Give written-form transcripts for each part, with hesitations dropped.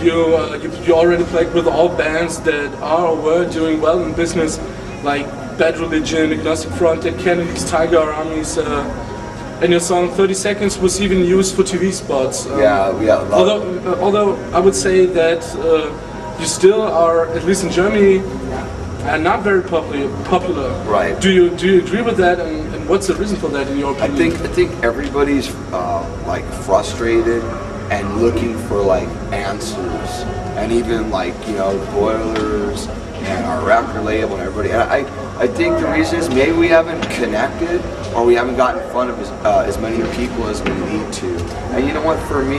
you already played with all bands that are or were doing well in business, like Bad Religion, Agnostic Front, Dead Kennedys, Tiger Armies, and your song 30 Seconds was even used for TV spots. Although I would say that you still are, at least in Germany, not very popular. Right. Do you agree with that? And what's the reason for that in your opinion? I think everybody's like frustrated and looking for like answers, and even like Boilers and our record label and everybody. And I think the reason is maybe we haven't connected, or we haven't gotten in front of as many people as we need to. And you know what? For me,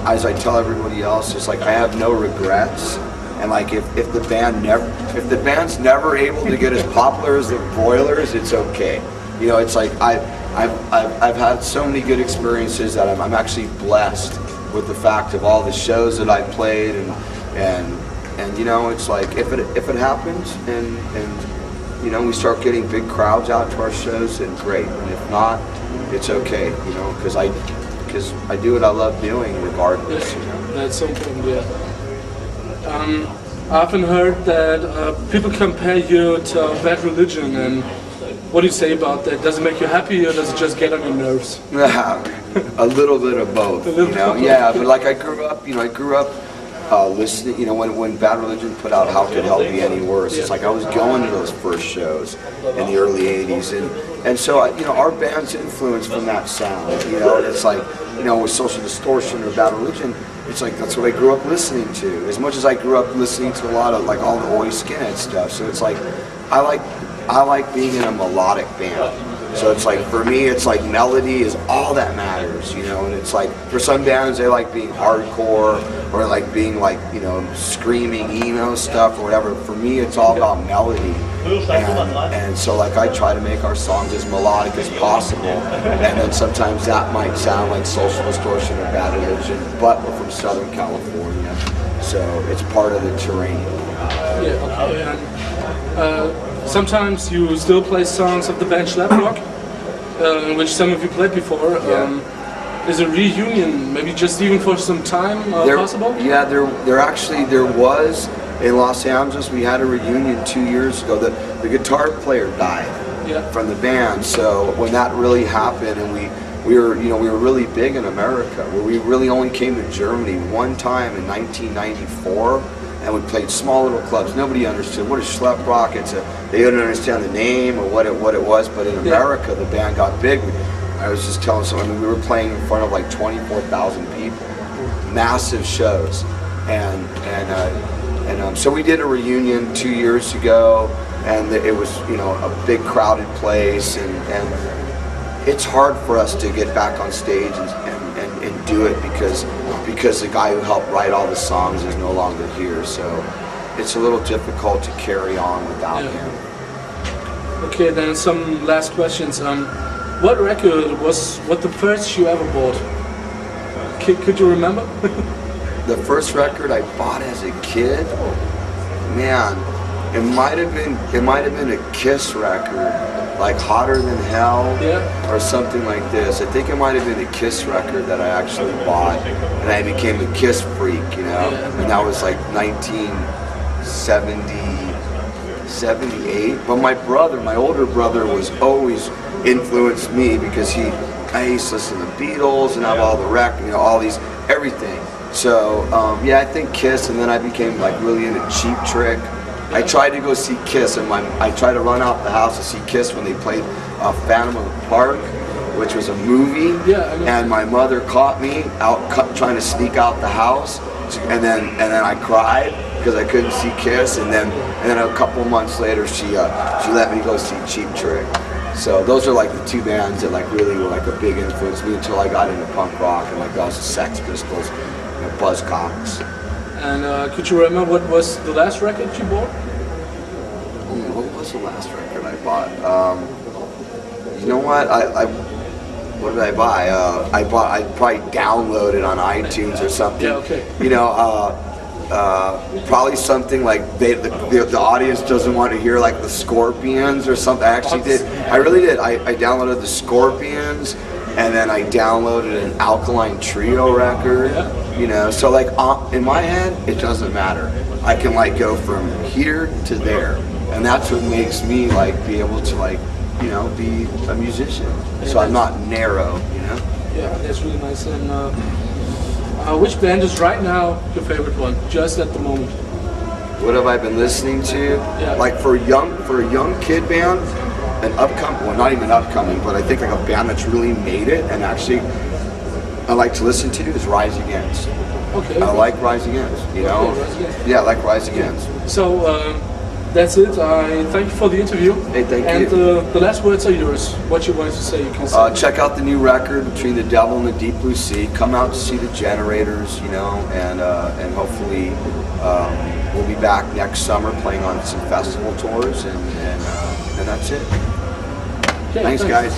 as I tell everybody else, it's like I have no regrets. And like if the band's never able to get as popular as the Boilers, it's okay. It's like I've had so many good experiences that I'm actually blessed with the fact of all the shows that I played, and it's like if it happens and we start getting big crowds out to our shows, then great. And if not, it's okay. Because I do what I love doing regardless. That's so important. Yeah. I often heard that people compare you to Bad Religion, and what do you say about that? Does it make you happy, or does it just get on your nerves? A little bit of both. Yeah, but like I grew up listening. When Bad Religion put out "How Could Hell Be Any Worse," it's like I was going to those first shows in the early '80s, and so our band's influenced from that sound. It's like with Social Distortion or Bad Religion. It's like that's what I grew up listening to. As much as I grew up listening to a lot of like all the Oi Skinhead stuff. So it's like I like being in a melodic band. So it's like for me, it's like melody is all that matters, And it's like for some bands they like being hardcore or like being like screaming emo stuff or whatever. For me, it's all about melody. And so like I try to make our songs as melodic as possible, and then sometimes that might sound like Social Distortion or Bad Religion, but we're from Southern California, so it's part of the terrain. Yeah, okay. Sometimes you still play songs of the band Schlafrock, in which some of you played before. Is a reunion, maybe just even for some time, possible? Yeah, there was. In Los Angeles, we had a reunion 2 years ago. The guitar player died from the band. So when that really happened, and we were really big in America. Where we really only came to Germany one time in 1994, and we played small little clubs. Nobody understood what is Schlepp-Rock. They didn't understand the name or what it was. But in America, the band got big. I was just telling someone, we were playing in front of like 24,000 people, massive shows, and so we did a reunion 2 years ago, and it was a big crowded place, and it's hard for us to get back on stage and do it because the guy who helped write all the songs is no longer here, so it's a little difficult to carry on without him. Okay, then some last questions. What record was the first you ever bought? Could you remember? The first record I bought as a kid, man, it might have been a Kiss record, like Hotter Than Hell, or something like this. I think it might have been a Kiss record that I actually bought, and I became a Kiss freak, and that was like 1978. But my older brother was always influenced me because I used to listen to the Beatles and have all the all these, everything. So I think Kiss, and then I became like really into Cheap Trick. I tried to go see Kiss, and I tried to run out the house to see Kiss when they played Phantom of the Park, which was a movie. And my mother caught me trying to sneak out the house, and then I cried because I couldn't see Kiss, and then a couple months later she let me go see Cheap Trick. So those are like the two bands that like really were like a big influence me until I got into punk rock and like also Sex Pistols, Buzzcocks. And could you remember what was the last record you bought? What was the last record I bought? You know what? What did I buy? I probably downloaded on iTunes or something. Probably something like the audience doesn't want to hear like the Scorpions or something. I actually did. I really did. I downloaded the Scorpions and then I downloaded an Alkaline Trio record. Yeah. You know, so like in my head, it doesn't matter. I can like go from here to there, and that's what makes me like be able to like, you know, be a musician. So I'm not narrow, you know. Yeah, that's really nice. And which band is right now your favorite one, just at the moment? What have I been listening to? Yeah. Like for a young kid band, an upcoming, well, not even upcoming, but I think like a band that's really made it and actually I like to listen to is Rise Against. Okay. I like Rise Against, you know? Okay, Rise Against. Yeah, I like Rise Against. So that's it. I thank you for the interview. Hey, thank you. And the last words are yours. What you want to say, you can say. Check out the new record, Between the Devil and the Deep Blue Sea. Come out to see the Generators, you know, and hopefully we'll be back next summer playing on some festival tours, and that's it. Okay, thanks, guys.